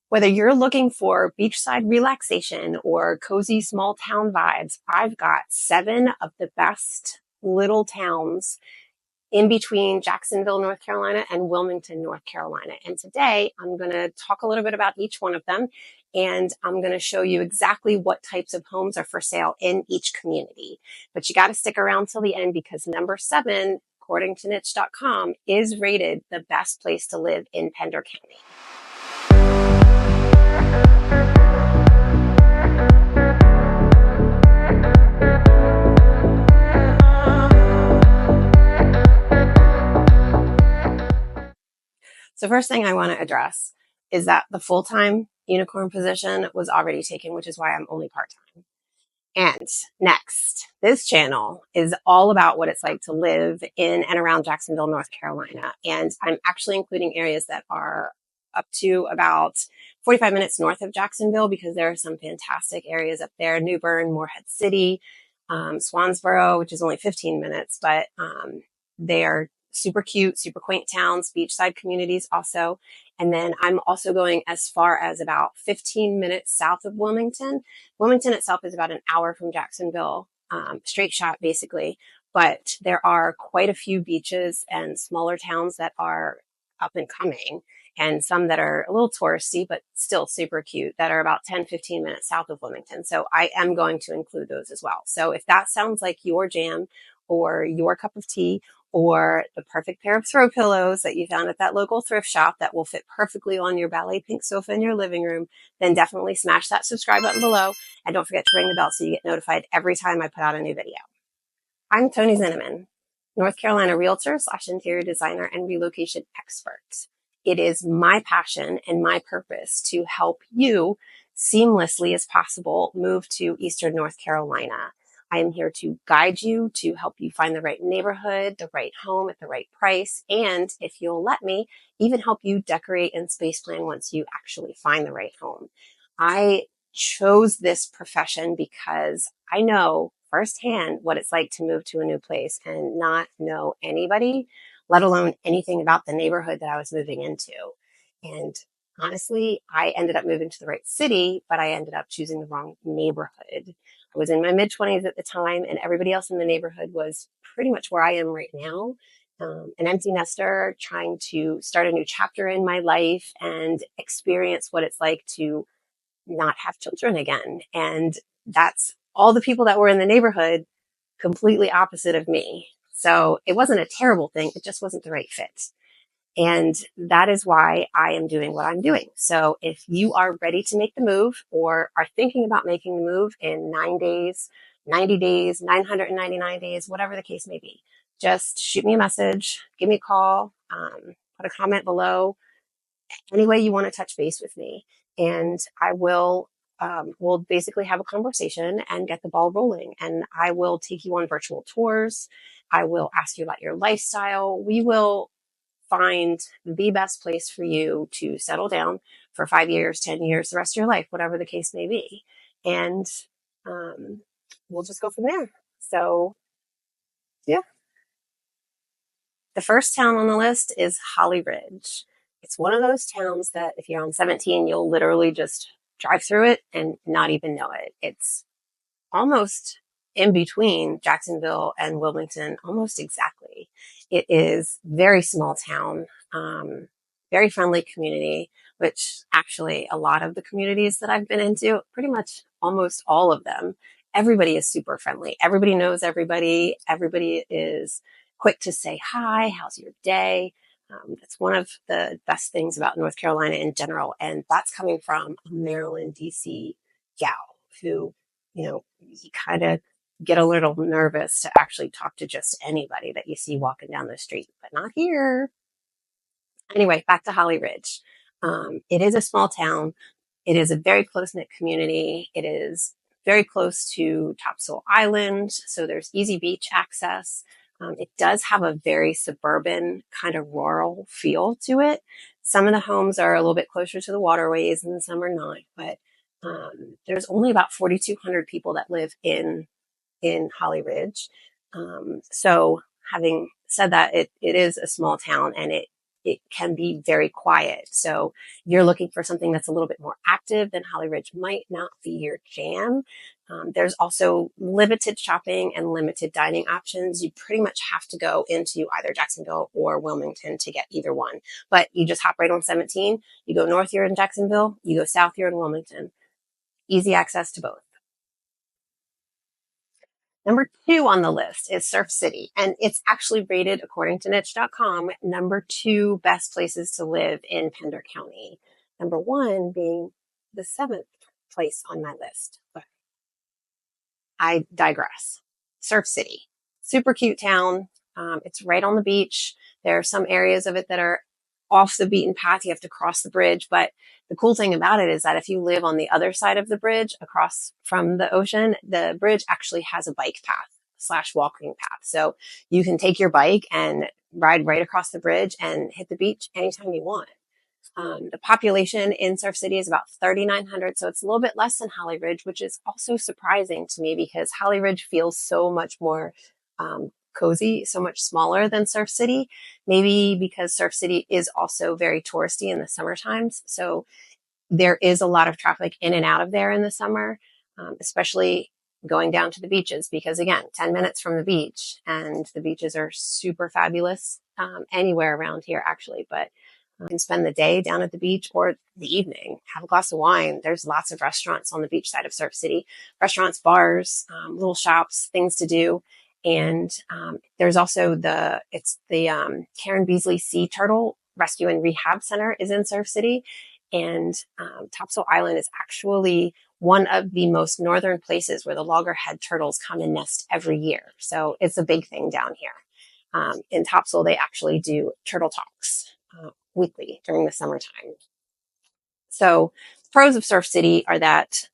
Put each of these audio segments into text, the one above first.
Whether you're looking for beachside relaxation or cozy small town vibes, I've got 7 of the best little towns in between Jacksonville, North Carolina and Wilmington, North Carolina. And today I'm going to talk a little bit about each one of them. And I'm going to show you exactly what types of homes are for sale in each community. But you got to stick around till the end because number 7, according to niche.com, is rated the best place to live in Pender County. So first thing I want to address is that the full-time unicorn position was already taken, which is why I'm only part-time. And next, this channel is all about what it's like to live in and around Jacksonville, North Carolina. And I'm actually including areas that are up to about 45 minutes north of Jacksonville because there are some fantastic areas up there. New Bern, Morehead City, Swansboro, which is only 15 minutes, but they are super cute, super quaint towns, beachside communities also. And then I'm also going as far as about 15 minutes south of Wilmington. Wilmington itself is about an hour from Jacksonville, straight shot basically. But there are quite a few beaches and smaller towns that are up and coming, and some that are a little touristy, but still super cute, that are about 10, 15 minutes south of Wilmington. So I am going to include those as well. So if that sounds like your jam or your cup of tea, or the perfect pair of throw pillows that you found at that local thrift shop that will fit perfectly on your ballet pink sofa in your living room, then definitely smash that subscribe button below. And don't forget to ring the bell so you get notified every time I put out a new video. I'm Tony Zinneman, North Carolina realtor / interior designer and relocation expert. It is my passion and my purpose to help you seamlessly as possible move to Eastern North Carolina. I am here to guide you, to help you find the right neighborhood, the right home at the right price, and if you'll let me, even help you decorate and space plan once you actually find the right home. I chose this profession because I know firsthand what it's like to move to a new place and not know anybody, let alone anything about the neighborhood that I was moving into. And honestly, I ended up moving to the right city, but I ended up choosing the wrong neighborhood. I was in my mid-20s at the time, and everybody else in the neighborhood was pretty much where I am right now. An empty nester trying to start a new chapter in my life and experience what it's like to not have children again. And that's all the people that were in the neighborhood, completely opposite of me. So it wasn't a terrible thing. It just wasn't the right fit. And that is why I am doing what I'm doing. So if you are ready to make the move or are thinking about making the move in 9 days, 90 days, 999 days, whatever the case may be, just shoot me a message, give me a call, put a comment below, any way you want to touch base with me. And I will, we'll basically have a conversation and get the ball rolling. And I will take you on virtual tours. I will ask you about your lifestyle. We will find the best place for you to settle down for 5 years, 10 years, the rest of your life, whatever the case may be. And we'll just go from there. So, yeah. The first town on the list is Holly Ridge. It's one of those towns that if you're on 17, you'll literally just drive through it and not even know it. It's almost in between Jacksonville and Wilmington, almost exactly. It is very small town, very friendly community, which actually a lot of the communities that I've been into, pretty much almost all of them, everybody is super friendly. Everybody knows everybody. Everybody is quick to say, hi, how's your day? That's one of the best things about North Carolina in general. And that's coming from a Maryland, DC gal who, you kind of get a little nervous to actually talk to just anybody that you see walking down the street, but not here. Anyway, back to Holly Ridge. It is a small town. It is a very close-knit community. It is very close to Topsail Island, so there's easy beach access. It does have a very suburban kind of rural feel to it. Some of the homes are a little bit closer to the waterways and some are not, but there's only about 4,200 people that live in Holly Ridge. So having said that, it is a small town and it it can be very quiet. So you're looking for something that's a little bit more active, then Holly Ridge might not be your jam. There's also limited shopping and limited dining options. You pretty much have to go into either Jacksonville or Wilmington to get either one. But you just hop right on 17. You go north, you're in Jacksonville. You go south, you're in Wilmington. Easy access to both. Number 2 on the list is Surf City, and it's actually rated, according to niche.com, number 2 best places to live in Pender County. Number 1 being the 7th place on my list. But I digress. Surf City, super cute town. It's right on the beach. There are some areas of it that are off the beaten path. You have to cross the bridge. But the cool thing about it is that if you live on the other side of the bridge across from the ocean, the bridge actually has a bike path / walking path. So you can take your bike and ride right across the bridge and hit the beach anytime you want. The population in Surf City is about 3,900, so it's a little bit less than Holly Ridge, which is also surprising to me because Holly Ridge feels so much more cozy, so much smaller than Surf City. Maybe because Surf City is also very touristy in the summer times, so there is a lot of traffic in and out of there in the summer, especially going down to the beaches because, again, 10 minutes from the beach, and the beaches are super fabulous anywhere around here, actually, but you can spend the day down at the beach or the evening, have a glass of wine. There's lots of restaurants on the beach side of Surf City, restaurants, bars, little shops, things to do. And there's also the Karen Beasley Sea Turtle Rescue and Rehab Center is in Surf City. And Topsail Island is actually one of the most northern places where the loggerhead turtles come and nest every year. So it's a big thing down here. In Topsail, they actually do turtle talks weekly during the summertime. So the pros of Surf City are that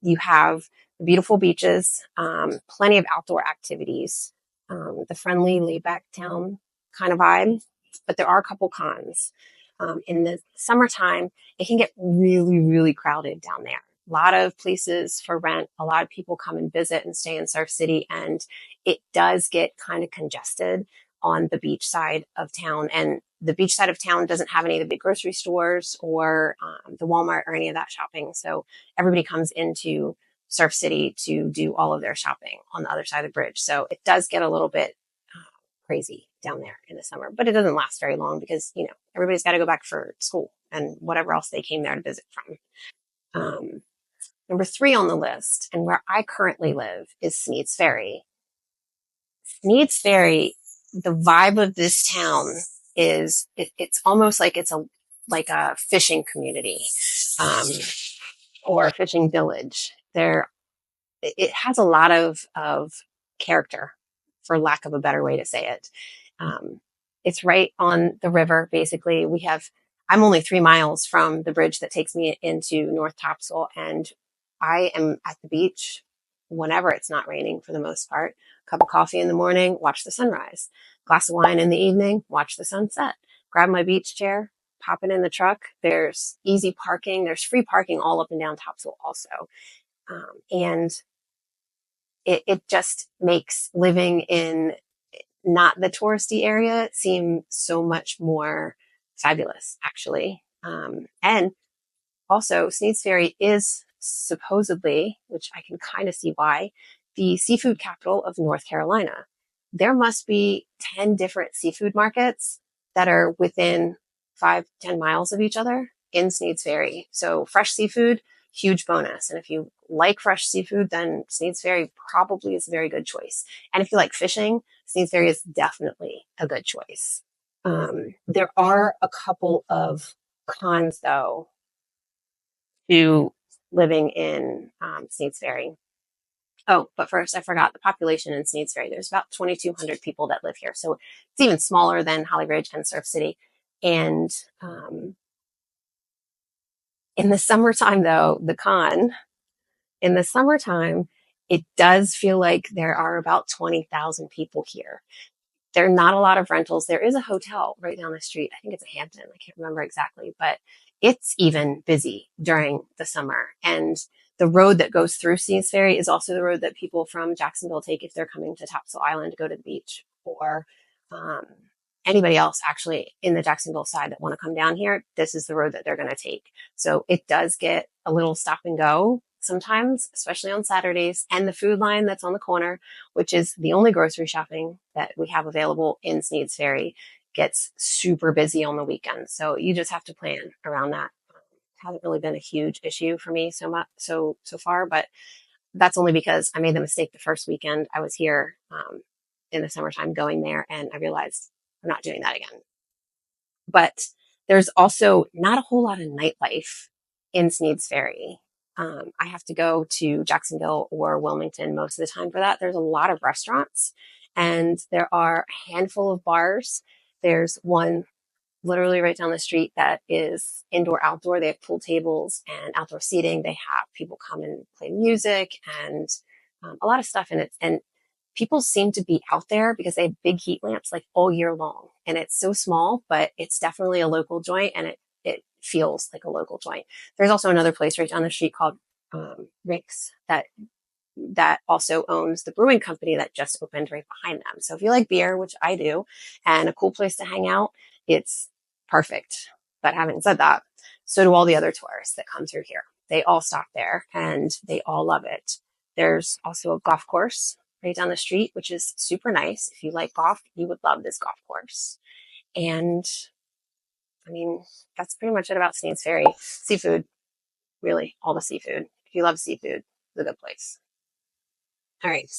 you have beautiful beaches, plenty of outdoor activities, the friendly, laid-back town kind of vibe, but there are a couple cons. In the summertime, it can get really, really crowded down there. A lot of places for rent, a lot of people come and visit and stay in Surf City, and it does get kind of congested on the beach side of town. And the beach side of town doesn't have any of the big grocery stores or the Walmart or any of that shopping. So everybody comes into Surf City to do all of their shopping on the other side of the bridge. So it does get a little bit crazy down there in the summer, but it doesn't last very long because, everybody's got to go back for school and whatever else they came there to visit from. Number 3 on the list, and where I currently live, is Sneads Ferry. Sneads Ferry, the vibe of this town is it's almost like it's a fishing community or a fishing village. It has a lot of character, for lack of a better way to say it. It's right on the river. Basically, I'm only 3 miles from the bridge that takes me into North Topsail, and I am at the beach whenever it's not raining for the most part. Cup of coffee in the morning, watch the sunrise. Glass of wine in the evening, watch the sunset. Grab my beach chair, pop it in the truck. There's easy parking. There's free parking all up and down Topsail also. And it just makes living in not the touristy area seem so much more fabulous, actually. And also, Sneads Ferry is supposedly, which I can kind of see why, the seafood capital of North Carolina. There must be 10 different seafood markets that are within 5-10 miles of each other in Sneads Ferry. So fresh seafood, huge bonus. And if you like fresh seafood, then Sneads Ferry probably is a very good choice. And if you like fishing, Sneads Ferry is definitely a good choice. There are a couple of cons, though, to living in Sneads Ferry. Oh, but first, I forgot the population in Sneads Ferry. There's about 2,200 people that live here. So it's even smaller than Holly Ridge and Surf City. And in the summertime, though, in the summertime, it does feel like there are about 20,000 people here. There are not a lot of rentals. There is a hotel right down the street. I think it's a Hampton. I can't remember exactly, but it's even busy during the summer. And the road that goes through Sneads Ferry is also the road that people from Jacksonville take if they're coming to Topsail Island to go to the beach or anybody else actually in the Jacksonville side that want to come down here, this is the road that they're going to take. So it does get a little stop and go sometimes, especially on Saturdays. And the food line that's on the corner, which is the only grocery shopping that we have available in Sneads Ferry, gets super busy on the weekends. So you just have to plan around that. Hasn't really been a huge issue for me so far, but that's only because I made the mistake the first weekend I was here in the summertime going there, and I realized I'm not doing that again. But there's also not a whole lot of nightlife in Sneads Ferry. I have to go to Jacksonville or Wilmington most of the time for that. There's a lot of restaurants and there are a handful of bars. There's one literally right down the street that is indoor outdoor. They have pool tables and outdoor seating. They have people come and play music and a lot of stuff in it. And people seem to be out there because they have big heat lamps like all year long. And it's so small, but it's definitely a local joint and it feels like a local joint. There's also another place right down the street called Rick's that also owns the brewing company that just opened right behind them. So if you like beer, which I do, and a cool place to hang out, it's perfect. But having said that, so do all the other tourists that come through here. They all stop there and they all love it. There's also a golf course right down the street, which is super nice. If you like golf, you would love this golf course. And I mean, that's pretty much it about Sneads Ferry. Seafood, really, all the seafood. If you love seafood, it's a good place. All right.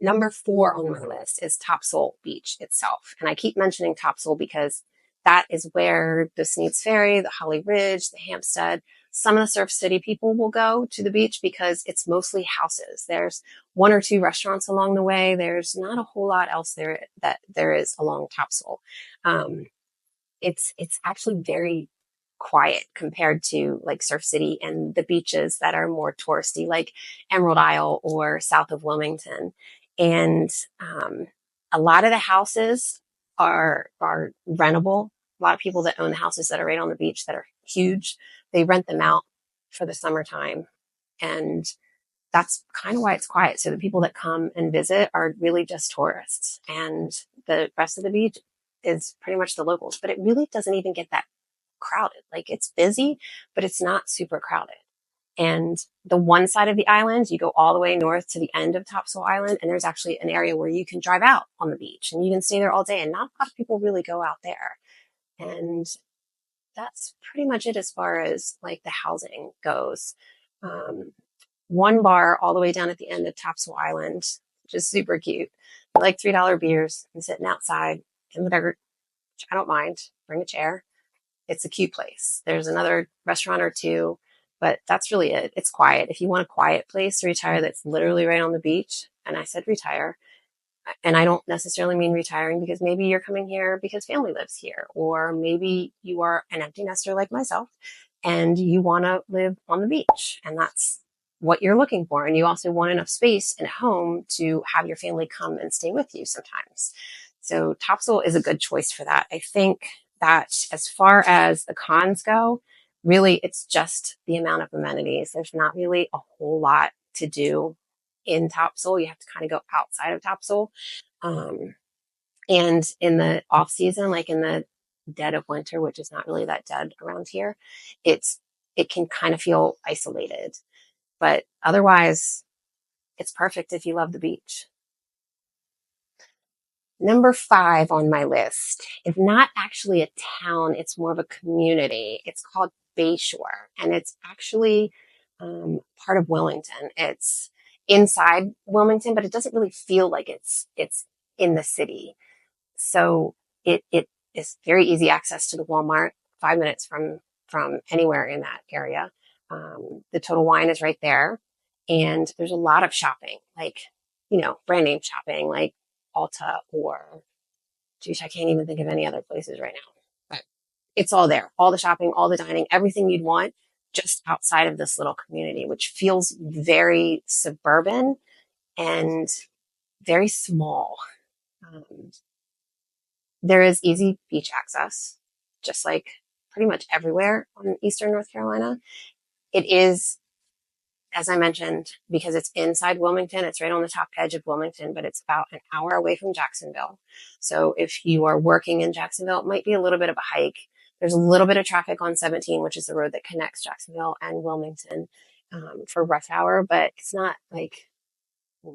Number 4 on my list is Topsail Beach itself. And I keep mentioning Topsail because that is where the Sneads Ferry, the Holly Ridge, the Hampstead, some of the Surf City people will go to the beach because it's mostly houses. There's 1 or 2 restaurants along the way. There's not a whole lot else there that there is along Topsail. It's actually very quiet compared to like Surf City and the beaches that are more touristy, like Emerald Isle or south of Wilmington. And a lot of the houses are rentable. A lot of people that own the houses that are right on the beach that are huge, they rent them out for the summertime. And that's kind of why it's quiet. So the people that come and visit are really just tourists. And the rest of the beach is pretty much the locals. But it really doesn't even get that crowded. Like it's busy, but it's not super crowded. And the one side of the island, you go all the way north to the end of Topsail Island, and there's actually an area where you can drive out on the beach and you can stay there all day. And not a lot of people really go out there. And that's pretty much it as far as like the housing goes. One bar all the way down at the end of Topsail Island, which is super cute. Like $3 beers and sitting outside in the dirt, which I don't mind. Bring a chair. It's a cute place. There's another restaurant or 2, but that's really it. It's quiet. If you want a quiet place to retire that's literally right on the beach, and I said retire, and I don't necessarily mean retiring because maybe you're coming here because family lives here, or maybe you are an empty nester like myself and you want to live on the beach and that's what you're looking for. And you also want enough space and a home to have your family come and stay with you sometimes. So Topsail is a good choice for that. I think that as far as the cons go, really it's just the amount of amenities. There's not really a whole lot to do in Topsail. You have to kind of go outside of Topsail. And in the off season, like in the dead of winter, which is not really that dead around here, it can kind of feel isolated. But otherwise, it's perfect if you love the beach. Number 5 on my list is not actually a town. It's more of a community. It's called Bayshore, and it's actually part of Wilmington. It's inside Wilmington, but it doesn't really feel like it's in the city. So it is very easy access to the Walmart, 5 minutes from anywhere in that area. The Total Wine is right there, and there's a lot of shopping, like brand name shopping, like Ulta or, geez, I can't even think of any other places right now. But it's all there, all the shopping, all the dining, everything you'd want, just outside of this little community, which feels very suburban and very small. There is easy beach access, just like pretty much everywhere on Eastern North Carolina. It is as I mentioned, because it's inside Wilmington, it's right on the top edge of Wilmington, but it's about an hour away from Jacksonville. So if you are working in Jacksonville, it might be a little bit of a hike. There's a little bit of traffic on 17, which is the road that connects Jacksonville and Wilmington, for rush hour, but it's not like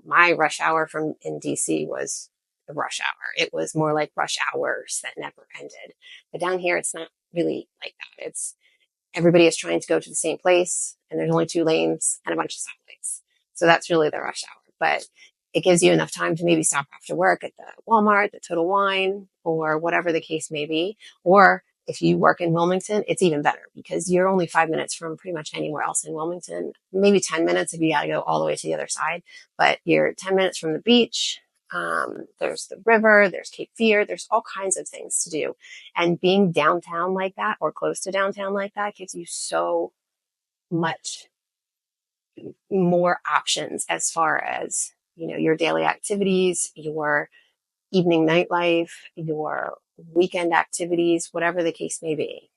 my rush hour from in DC was a rush hour. It was more like rush hours that never ended. But down here, it's not really like that. It's everybody is trying to go to the same place, and there's only 2 lanes and a bunch of stoplights. So that's really the rush hour. But it gives you enough time to maybe stop after work at the Walmart, the Total Wine, or whatever the case may be. Or if you work in Wilmington, it's even better because you're only 5 minutes from pretty much anywhere else in Wilmington, maybe 10 minutes if you got to go all the way to the other side, but you're 10 minutes from the beach. There's the river, there's Cape Fear, there's all kinds of things to do. And being downtown like that or close to downtown like that gives you so much more options as far as, your daily activities, your evening nightlife, your weekend activities, whatever the case may be.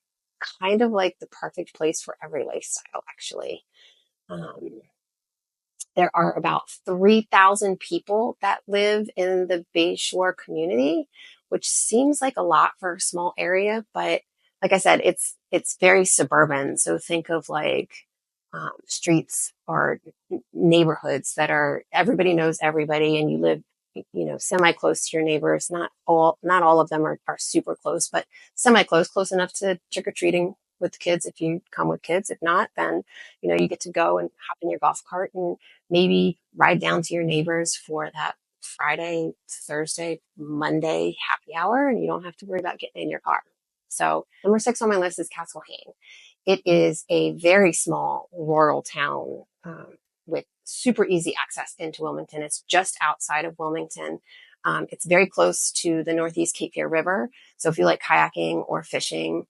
Kind of like the perfect place for every lifestyle, actually. There are about 3,000 people that live in the Bayshore community, which seems like a lot for a small area, but like I said, it's very suburban. So think of like streets or neighborhoods that are everybody knows everybody, and you live semi close to your neighbors. Not all of them are super close, but semi close enough to trick or treating with the kids if you come with kids. If not, then you get to go and hop in your golf cart and maybe ride down to your neighbors for that Friday, Thursday, Monday happy hour, and you don't have to worry about getting in your car. So number 6 on my list is Castle Hayne. It is a very small rural town with super easy access into Wilmington. It's just outside of Wilmington. It's very close to the Northeast Cape Fear River. So if you like kayaking or fishing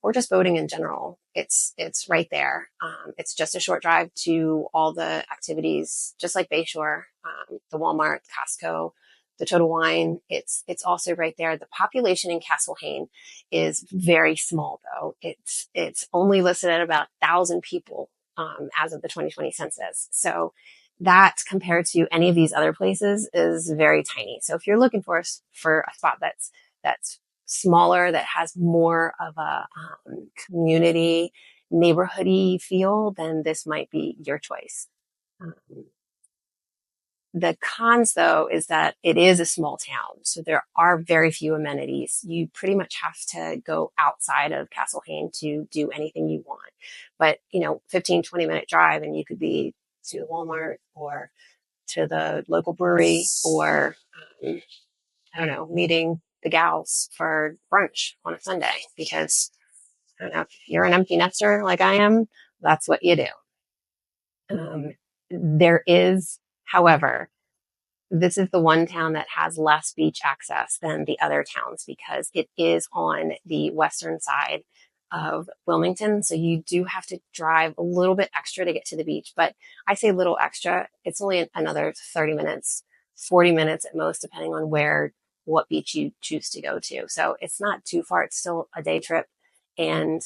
or just boating in general, it's right there. It's just a short drive to all the activities, just like Bayshore, the Walmart, Costco, the Total Wine. It's also right there. The population in Castle Hayne is very small, though. It's only listed at about 1,000 people as of the 2020 census. So that compared to any of these other places is very tiny. So if you're looking for a spot that's smaller, that has more of a community neighborhoody feel, then this might be your choice. The cons, though, is that it is a small town, so there are very few amenities. You pretty much have to go outside of Castle Hayne to do anything you want. But, 15, 20-minute drive, and you could be to the Walmart or to the local brewery or, I don't know, meeting the gals for brunch on a Sunday because, I don't know, if you're an empty nester like I am, that's what you do. There is, however, this is the one town that has less beach access than the other towns because it is on the western side of Wilmington. So you do have to drive a little bit extra to get to the beach. But I say little extra. It's only another 30 minutes, 40 minutes at most, depending on what beach you choose to go to. So it's not too far. It's still a day trip. And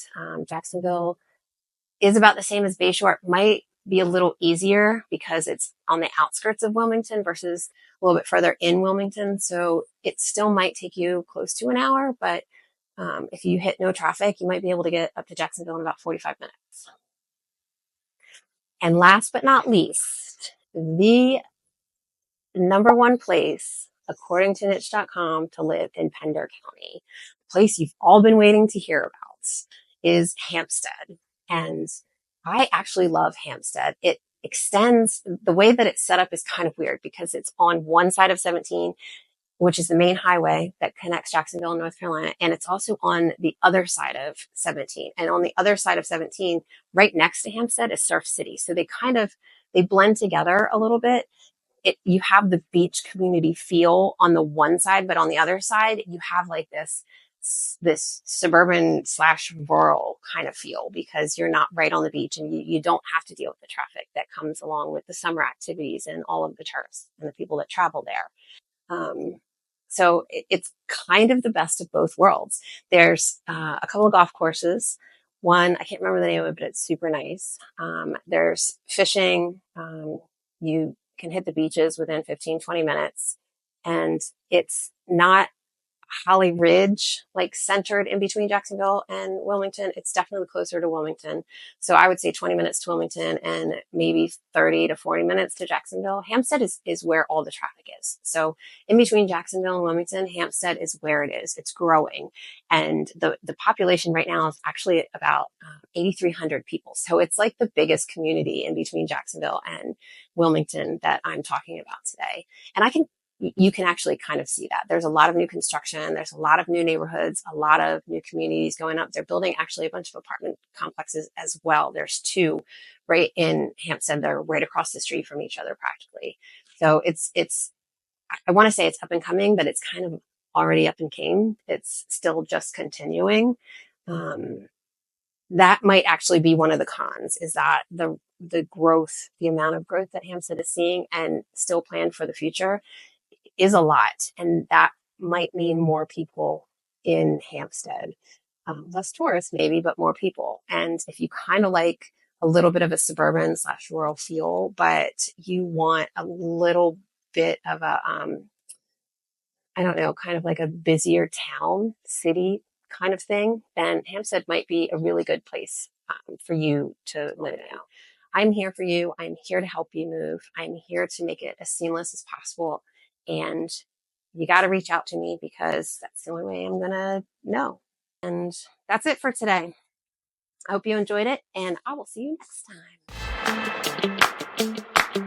Jacksonville is about the same as Bayshore. It might be a little easier because it's on the outskirts of Wilmington versus a little bit further in Wilmington. So it still might take you close to an hour, but if you hit no traffic, you might be able to get up to Jacksonville in about 45 minutes. And last but not least, the number 1 place, according to niche.com, to live in Pender County, the place you've all been waiting to hear about, is Hampstead. And I actually love Hampstead. It extends, the way that it's set up is kind of weird because it's on one side of 17, which is the main highway that connects Jacksonville and North Carolina. And it's also on the other side of 17. And on the other side of 17, right next to Hampstead is Surf City. So they blend together a little bit. You have the beach community feel on the one side, but on the other side, you have like this suburban / rural kind of feel because you're not right on the beach and you don't have to deal with the traffic that comes along with the summer activities and all of the tourists and the people that travel there. So it's kind of the best of both worlds. There's a couple of golf courses, One, I can't remember the name of it, but it's super nice. There's fishing. You can hit the beaches within 15, 20 minutes. And it's not Holly Ridge, like centered in between Jacksonville and Wilmington. It's definitely closer to Wilmington. So I would say 20 minutes to Wilmington and maybe 30 to 40 minutes to Jacksonville. Hampstead is where all the traffic is. So in between Jacksonville and Wilmington, Hampstead is where it is. It's growing. And the population right now is actually about 8,300 people. So it's like the biggest community in between Jacksonville and Wilmington that I'm talking about today. And you can actually kind of see that. There's a lot of new construction. There's a lot of new neighborhoods, a lot of new communities going up. They're building actually a bunch of apartment complexes as well. There's two right in Hampstead. They're right across the street from each other practically. So I want to say it's up and coming, but it's kind of already up and came. It's still just continuing. That might actually be one of the cons, is that the growth, the amount of growth that Hampstead is seeing and still planned for the future is a lot. And that might mean more people in Hampstead. Less tourists maybe, but more people. And if you kind of like a little bit of a suburban / rural feel, but you want a little bit of a, I don't know, kind of like a busier town, city kind of thing, then Hampstead might be a really good place for you to live in. I'm here for you. I'm here to help you move. I'm here to make it as seamless as possible. And you got to reach out to me because that's the only way I'm going to know. And that's it for today. I hope you enjoyed it, and I will see you next time.